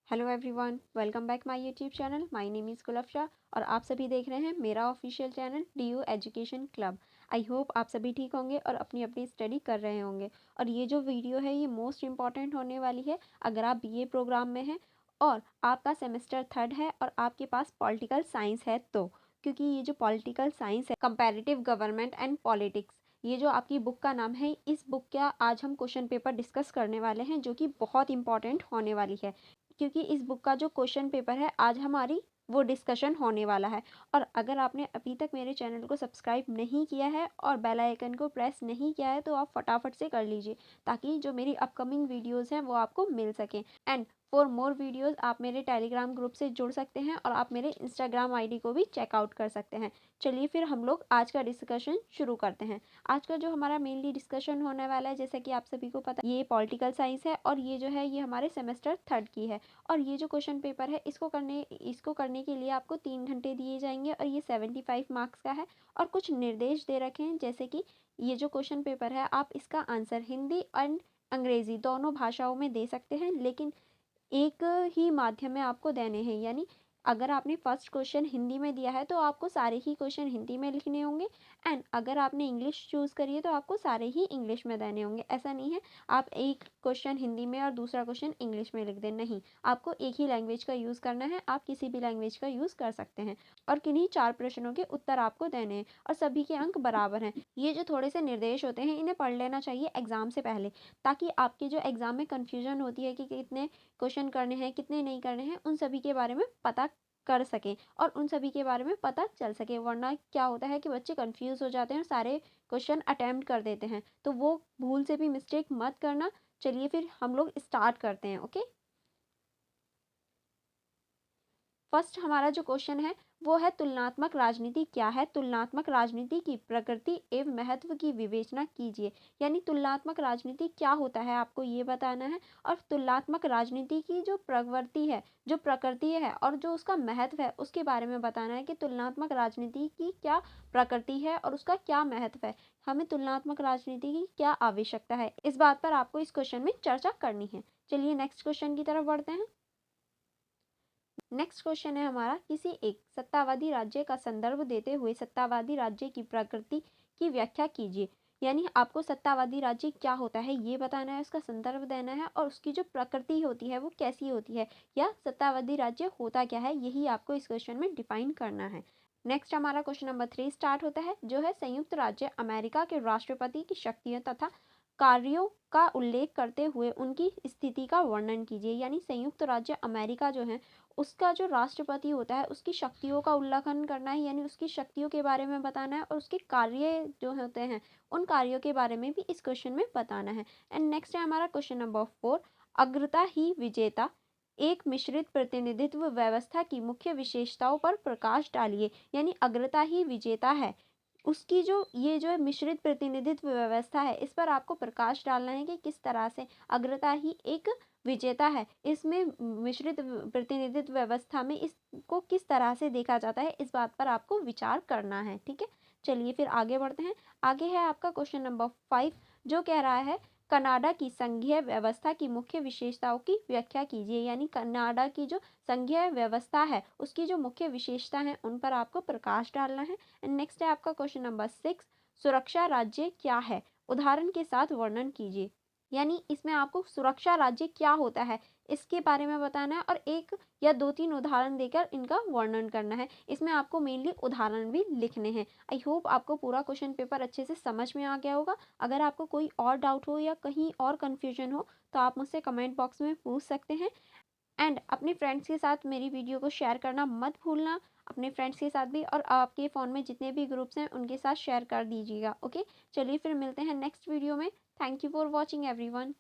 Hello everyone, welcome back my YouTube channel. My name is Gulfsha और आप सभी देख रहे हैं मेरा official channel DU education club. I hope आप सभी ठीक होंगे और अपनी अपनी स्टडी कर रहे होंगे। और ये जो वीडियो है ये मोस्ट इम्पॉर्टेंट होने वाली है अगर आप BA प्रोग्राम में हैं और आपका सेमेस्टर 3rd है और आपके पास पॉलिटिकल साइंस है तो, क्योंकि ये जो पॉलिटिकल साइंस है कंपैरेटिव गवर्नमेंट एंड पॉलिटिक्स, ये जो आपकी बुक का नाम है, इस बुक का आज हम क्वेश्चन पेपर डिस्कस करने वाले हैं जो कि बहुत इंपॉर्टेंट होने वाली है, क्योंकि इस बुक का जो क्वेश्चन पेपर है आज हमारी वो डिस्कशन होने वाला है। और अगर आपने अभी तक मेरे चैनल को सब्सक्राइब नहीं किया है और बेल आइकन को प्रेस नहीं किया है तो आप फटाफट से कर लीजिए, ताकि जो मेरी अपकमिंग वीडियोस हैं वो आपको मिल सकें। एंड फॉर मोर वीडियोस आप मेरे टेलीग्राम ग्रुप से जुड़ सकते हैं और आप मेरे इंस्टाग्राम ID को भी चेकआउट कर सकते हैं। चलिए फिर हम लोग आज का डिस्कशन शुरू करते हैं। आज का जो हमारा मेनली डिस्कशन होने वाला है, जैसा कि आप सभी को पता, ये पॉलिटिकल साइंस है और ये जो है ये हमारे सेमेस्टर 3rd की है। और ये जो क्वेश्चन पेपर है इसको करने के लिए आपको 3 घंटे दिए जाएंगे और ये 75 मार्क्स का है। और कुछ निर्देश दे रखे हैं, जैसे कि ये जो क्वेश्चन पेपर है आप इसका आंसर हिंदी एंड अंग्रेजी दोनों भाषाओं में दे सकते हैं, लेकिन एक ही माध्यम में आपको देने हैं। यानी अगर आपने फर्स्ट क्वेश्चन हिंदी में दिया है तो आपको सारे ही क्वेश्चन हिंदी में लिखने होंगे, एंड अगर आपने इंग्लिश चूज़ करी है तो आपको सारे ही इंग्लिश में देने होंगे। ऐसा नहीं है आप एक क्वेश्चन हिंदी में और दूसरा क्वेश्चन इंग्लिश में लिख दें, नहीं, आपको एक ही लैंग्वेज का यूज़ करना है। आप किसी भी लैंग्वेज का यूज़ कर सकते हैं और किन्हीं 4 प्रश्नों के उत्तर आपको देने हैं और सभी के अंक बराबर हैं। ये जो थोड़े से निर्देश होते हैं इन्हें पढ़ लेना चाहिए एग्ज़ाम से पहले, ताकि आपके जो एग्ज़ाम में कन्फ्यूजन होती है कि कितने क्वेश्चन करने हैं कितने नहीं करने हैं, उन सभी के बारे में पता कर सकें और उन सभी के बारे में पता चल सके। वरना क्या होता है कि बच्चे कंफ्यूज हो जाते हैं और सारे क्वेश्चन अटेम्प्ट कर देते हैं, तो वो भूल से भी मिस्टेक मत करना। चलिए फिर हम लोग स्टार्ट करते हैं। ओके, फर्स्ट हमारा जो क्वेश्चन है वो है तुलनात्मक राजनीति क्या है। तुलनात्मक राजनीति की प्रकृति एवं महत्व की विवेचना कीजिए। यानी तुलनात्मक राजनीति क्या होता है आपको ये बताना है, और तुलनात्मक राजनीति की जो प्रवृत्ति है, जो प्रकृति है और जो उसका महत्व है उसके बारे में बताना है कि तुलनात्मक राजनीति की क्या प्रकृति है और उसका क्या महत्व है, हमें तुलनात्मक राजनीति की क्या आवश्यकता है, इस बात पर आपको इस क्वेश्चन में चर्चा करनी है। चलिए नेक्स्ट क्वेश्चन की तरफ बढ़ते हैं। नेक्स्ट क्वेश्चन है हमारा, किसी एक सत्तावादी राज्य का संदर्भ देते हुए सत्तावादी राज्य की प्रकृति की व्याख्या कीजिए। यानी आपको सत्तावादी राज्य क्या होता है ये बताना है, उसका संदर्भ देना है और उसकी जो प्रकृति होती है वो कैसी होती है, या सत्तावादी राज्य होता क्या है, यही आपको इस क्वेश्चन में डिफाइन करना है। नेक्स्ट हमारा क्वेश्चन नंबर 3 स्टार्ट होता है, जो है संयुक्त राज्य अमेरिका के राष्ट्रपति की शक्तियों तथा कार्यों का उल्लेख करते हुए उनकी स्थिति का वर्णन कीजिए। यानी संयुक्त राज्य अमेरिका जो है उसका जो राष्ट्रपति होता है उसकी शक्तियों का उल्लेखन करना है, यानी उसकी शक्तियों के बारे में बताना है और उसके कार्य जो होते हैं उन कार्यों के बारे में भी इस क्वेश्चन में बताना है। एंड नेक्स्ट है हमारा क्वेश्चन नंबर 4, अग्रता ही विजेता एक मिश्रित प्रतिनिधित्व व्यवस्था की मुख्य विशेषताओं पर प्रकाश डालिए। यानी अग्रता ही विजेता है, उसकी जो ये जो मिश्रित प्रतिनिधित्व व्यवस्था है इस पर आपको प्रकाश डालना है कि किस तरह से अग्रता ही एक विजेता है, इसमें मिश्रित प्रतिनिधित्व व्यवस्था में इसको किस तरह से देखा जाता है, इस बात पर आपको विचार करना है। ठीक है, चलिए फिर आगे बढ़ते हैं। आगे है आपका क्वेश्चन नंबर 5, जो कह रहा है कनाडा की संघीय व्यवस्था की मुख्य विशेषताओं की व्याख्या कीजिए। यानी कनाडा की जो संघीय व्यवस्था है उसकी जो मुख्य विशेषता है उन पर आपको प्रकाश डालना है। एंड नेक्स्ट है आपका क्वेश्चन नंबर 6, सुरक्षा राज्य क्या है, उदाहरण के साथ वर्णन कीजिए। यानी इसमें आपको सुरक्षा राज्य क्या होता है इसके बारे में बताना है और एक या 2-3 उदाहरण देकर इनका वर्णन करना है। इसमें आपको मेनली उदाहरण भी लिखने हैं। आई होप आपको पूरा क्वेश्चन पेपर अच्छे से समझ में आ गया होगा। अगर आपको कोई और डाउट हो या कहीं और कन्फ्यूजन हो तो आप मुझसे कमेंट बॉक्स में पूछ सकते हैं। एंड अपने फ्रेंड्स के साथ मेरी वीडियो को शेयर करना मत भूलना, अपने फ्रेंड्स के साथ भी, और आपके फ़ोन में जितने भी ग्रुप्स हैं उनके साथ शेयर कर दीजिएगा। ओके, चलिए फिर मिलते हैं नेक्स्ट वीडियो में। Thank you for watching everyone.